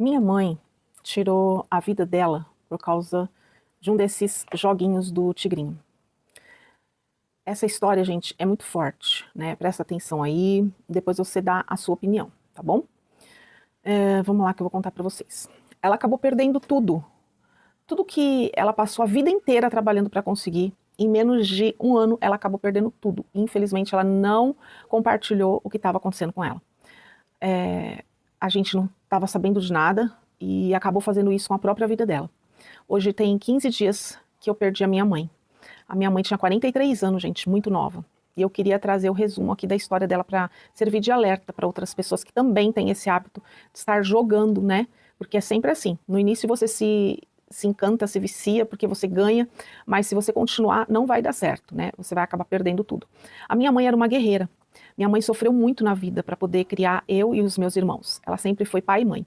Minha mãe tirou a vida dela por causa de um desses joguinhos do tigrinho. Essa história, gente, é muito forte, né? Presta atenção aí, depois você dá a sua opinião, tá bom? Vamos lá que eu vou contar pra vocês. Ela acabou perdendo tudo. Tudo que ela passou a vida inteira trabalhando pra conseguir, em menos de um ano ela acabou perdendo tudo. Infelizmente ela não compartilhou o que estava acontecendo com ela. A gente não estava sabendo de nada e acabou fazendo isso com a própria vida dela. Hoje tem 15 dias que eu perdi a minha mãe. A minha mãe tinha 43 anos, gente, muito nova. E eu queria trazer o resumo aqui da história dela para servir de alerta para outras pessoas que também têm esse hábito de estar jogando, né? Porque é sempre assim. No início você se encanta, se vicia, porque você ganha, mas se você continuar, não vai dar certo, né? Você vai acabar perdendo tudo. A minha mãe era uma guerreira. Minha mãe sofreu muito na vida para poder criar eu e os meus irmãos. Ela sempre foi pai e mãe.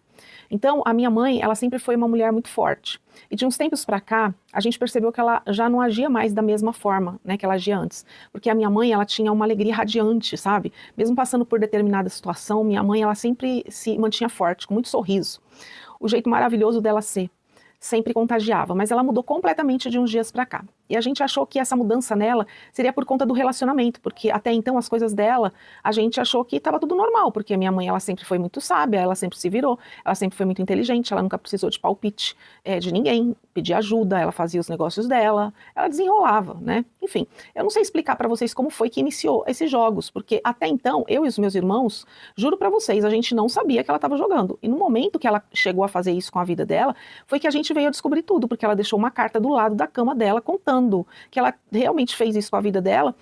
Então, a minha mãe, ela sempre foi uma mulher muito forte. E de uns tempos para cá, a gente percebeu que ela já não agia mais da mesma forma, né, que ela agia antes. Porque a minha mãe, ela tinha uma alegria radiante, sabe? Mesmo passando por determinada situação, minha mãe, ela sempre se mantinha forte, com muito sorriso. O jeito maravilhoso dela ser. Sempre contagiava, mas ela mudou completamente de uns dias para cá. E a gente achou que essa mudança nela seria por conta do relacionamento, porque até então as coisas dela, a gente achou que estava tudo normal, porque a minha mãe, ela sempre foi muito sábia, ela sempre se virou, ela sempre foi muito inteligente, ela nunca precisou de palpite de ninguém, pedir ajuda, ela fazia os negócios dela, ela desenrolava, né? Enfim, eu não sei explicar para vocês como foi que iniciou esses jogos, porque até então, eu e os meus irmãos, juro para vocês, a gente não sabia que ela estava jogando. E no momento que ela chegou a fazer isso com a vida dela, foi que a gente veio a descobrir tudo, porque ela deixou uma carta do lado da cama dela contando que ela realmente fez isso com a vida dela.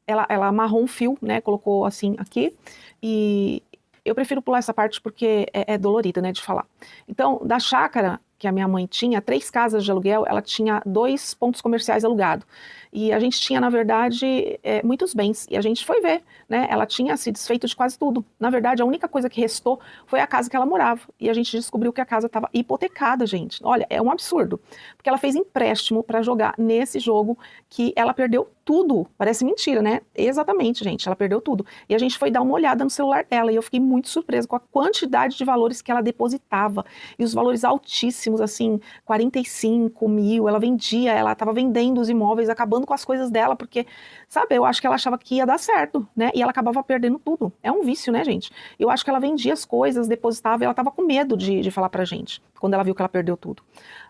Ela amarrou um fio, né, colocou assim aqui, e eu prefiro pular essa parte porque é dolorida, né, de falar. Então, da chácara que a minha mãe tinha, 3 casas de aluguel, ela tinha 2 pontos comerciais alugados. E a gente tinha, na verdade, muitos bens. E a gente foi ver, né? Ela tinha se desfeito de quase tudo. Na verdade, a única coisa que restou foi a casa que ela morava. E a gente descobriu que a casa estava hipotecada, gente. Olha, é um absurdo. Porque ela fez empréstimo para jogar nesse jogo que ela perdeu tudo. Parece mentira, né? Exatamente, gente. Ela perdeu tudo. E a gente foi dar uma olhada no celular dela. E eu fiquei muito surpresa com a quantidade de valores que ela depositava. E os valores altíssimos, assim, 45 mil. Ela vendia, ela estava vendendo os imóveis, acabando com as coisas dela, porque, sabe, eu acho que ela achava que ia dar certo, né? E ela acabava perdendo tudo. É um vício, né, gente? Eu acho que ela vendia as coisas, depositava, e ela estava com medo de falar pra gente, quando ela viu que ela perdeu tudo.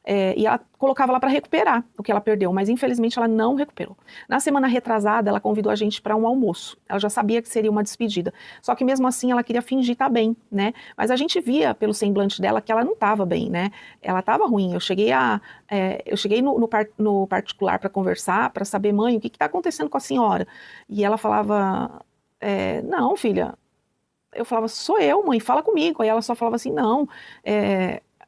E ela colocava lá para recuperar o que ela perdeu, mas infelizmente ela não recuperou. Na semana retrasada, ela convidou a gente para um almoço. Ela já sabia que seria uma despedida. Só que mesmo assim ela queria fingir estar bem, né? Mas a gente via pelo semblante dela que ela não estava bem, né? Ela estava ruim. Eu cheguei no particular para conversar, para saber, mãe, o que está acontecendo com a senhora? E ela falava, não, filha. Eu falava, sou eu, mãe, fala comigo. Aí ela só falava assim, não,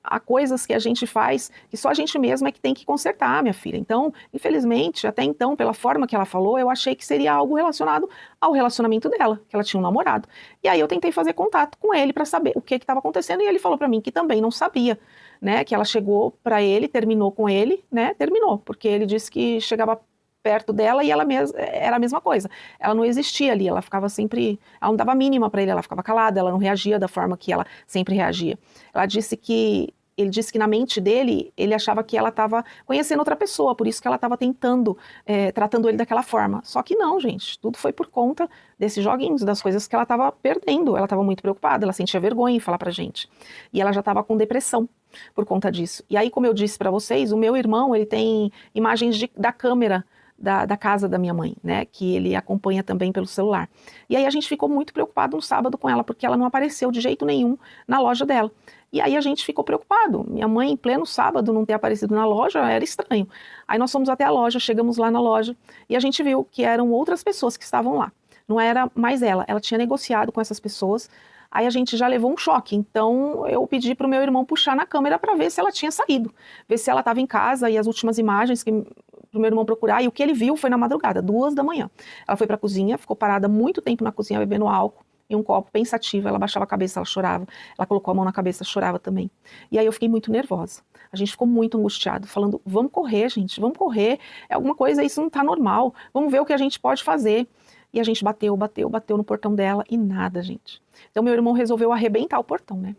há coisas que a gente faz que só a gente mesma é que tem que consertar, minha filha. Então, infelizmente, até então, pela forma que ela falou, eu achei que seria algo relacionado ao relacionamento dela, que ela tinha um namorado. E aí eu tentei fazer contato com ele para saber o que estava acontecendo, e ele falou para mim que também não sabia, né, que ela chegou para ele, terminou com ele, né, terminou, porque ele disse que chegava perto dela e ela mesma era a mesma coisa. Ela não existia ali, ela ficava sempre, ela não dava mínima para ele, ela ficava calada, ela não reagia da forma que ela sempre reagia. Ele disse que na mente dele, ele achava que ela estava conhecendo outra pessoa, por isso que ela estava tratando ele daquela forma. Só que não, gente, tudo foi por conta desses joguinhos, das coisas que ela estava perdendo. Ela estava muito preocupada, ela sentia vergonha em falar pra gente. E ela já estava com depressão por conta disso. E aí, como eu disse para vocês, o meu irmão, ele tem imagens da câmera da casa da minha mãe, né, que ele acompanha também pelo celular. E aí a gente ficou muito preocupado no sábado com ela, porque ela não apareceu de jeito nenhum na loja dela. E aí a gente ficou preocupado. Minha mãe, em pleno sábado, não ter aparecido na loja, era estranho. Aí nós fomos até a loja, chegamos lá na loja, e a gente viu que eram outras pessoas que estavam lá. Não era mais ela tinha negociado com essas pessoas. Aí a gente já levou um choque, então eu pedi para o meu irmão puxar na câmera para ver se ela tinha saído, ver se ela estava em casa, e as últimas imagens para o meu irmão procurar, e o que ele viu foi na madrugada, 2 da manhã. Ela foi para a cozinha, ficou parada muito tempo na cozinha bebendo álcool, em um copo, pensativa, ela baixava a cabeça, ela chorava, ela colocou a mão na cabeça, chorava também. E aí eu fiquei muito nervosa, a gente ficou muito angustiado, falando, vamos correr, gente, vamos correr, é alguma coisa, isso não está normal, vamos ver o que a gente pode fazer. E a gente bateu no portão dela e nada, gente. Então meu irmão resolveu arrebentar o portão, né?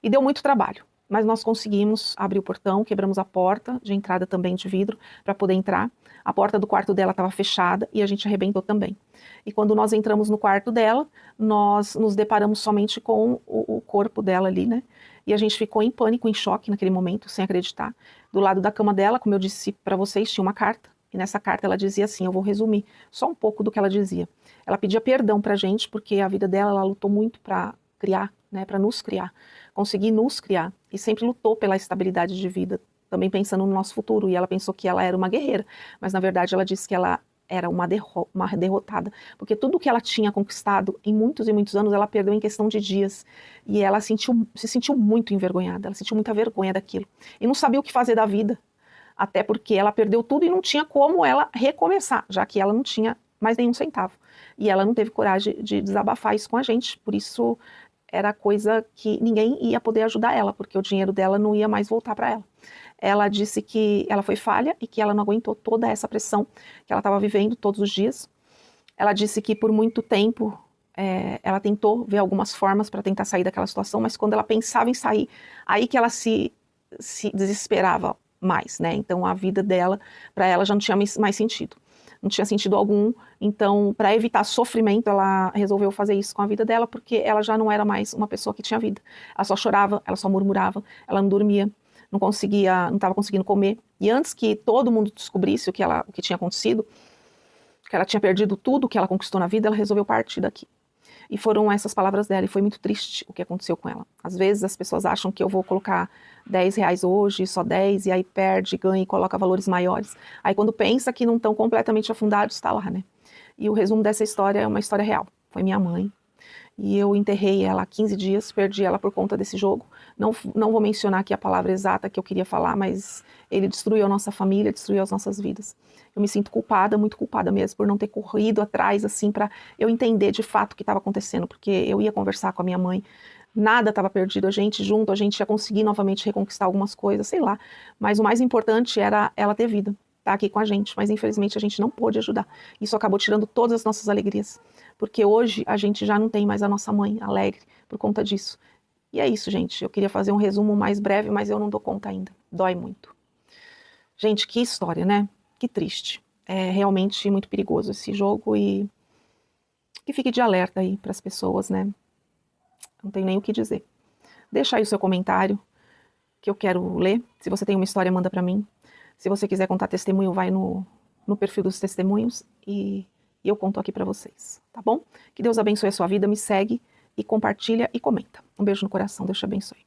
E deu muito trabalho, mas nós conseguimos abrir o portão, quebramos a porta de entrada também de vidro para poder entrar. A porta do quarto dela estava fechada e a gente arrebentou também. E quando nós entramos no quarto dela, nós nos deparamos somente com o corpo dela ali, né? E a gente ficou em pânico, em choque naquele momento, sem acreditar. Do lado da cama dela, como eu disse para vocês, tinha uma carta. E nessa carta ela dizia assim, eu vou resumir só um pouco do que ela dizia. Ela pedia perdão pra gente, porque a vida dela, ela lutou muito para criar, né, para nos criar, conseguir nos criar. E sempre lutou pela estabilidade de vida, também pensando no nosso futuro. E ela pensou que ela era uma guerreira, mas na verdade ela disse que ela era uma derrotada, porque tudo que ela tinha conquistado em muitos e muitos anos, ela perdeu em questão de dias, e ela se sentiu muito envergonhada, ela sentiu muita vergonha daquilo, e não sabia o que fazer da vida, até porque ela perdeu tudo e não tinha como ela recomeçar, já que ela não tinha mais nenhum centavo, e ela não teve coragem de desabafar isso com a gente, por isso era coisa que ninguém ia poder ajudar ela, porque o dinheiro dela não ia mais voltar para ela. Ela disse que ela foi falha e que ela não aguentou toda essa pressão que ela estava vivendo todos os dias. Ela disse que por muito tempo ela tentou ver algumas formas para tentar sair daquela situação, mas quando ela pensava em sair, aí que ela se desesperava mais, né? Então a vida dela, para ela, já não tinha mais sentido. Não tinha sentido algum, então para evitar sofrimento ela resolveu fazer isso com a vida dela, porque ela já não era mais uma pessoa que tinha vida. Ela só chorava, ela só murmurava, ela não dormia, não estava conseguindo comer. E antes que todo mundo descobrisse o que tinha acontecido, que ela tinha perdido tudo que ela conquistou na vida, ela resolveu partir daqui. E foram essas palavras dela, e foi muito triste o que aconteceu com ela. Às vezes as pessoas acham que eu vou colocar R$ 10 hoje, só 10, e aí perde, ganha e coloca valores maiores. Aí quando pensa que não estão completamente afundados, está lá, né? E o resumo dessa história é uma história real. Foi minha mãe. E eu enterrei ela há 15 dias, perdi ela por conta desse jogo. Não vou mencionar aqui a palavra exata que eu queria falar, mas ele destruiu a nossa família, destruiu as nossas vidas. Eu me sinto culpada, muito culpada mesmo, por não ter corrido atrás, assim, para eu entender de fato o que estava acontecendo, porque eu ia conversar com a minha mãe, nada estava perdido, a gente ia conseguir novamente reconquistar algumas coisas, sei lá. Mas o mais importante era ela ter vida, estar aqui com a gente, mas infelizmente a gente não pôde ajudar. Isso acabou tirando todas as nossas alegrias, porque hoje a gente já não tem mais a nossa mãe alegre por conta disso. E é isso, gente. Eu queria fazer um resumo mais breve, mas eu não dou conta ainda. Dói muito. Gente, que história, né? Que triste. É realmente muito perigoso esse jogo e que fique de alerta aí para as pessoas, né? Não tenho nem o que dizer. Deixa aí o seu comentário, que eu quero ler. Se você tem uma história, manda para mim. Se você quiser contar testemunho, vai no perfil dos testemunhos e eu conto aqui para vocês, tá bom? Que Deus abençoe a sua vida, me segue e compartilha e comenta. Um beijo no coração, Deus te abençoe.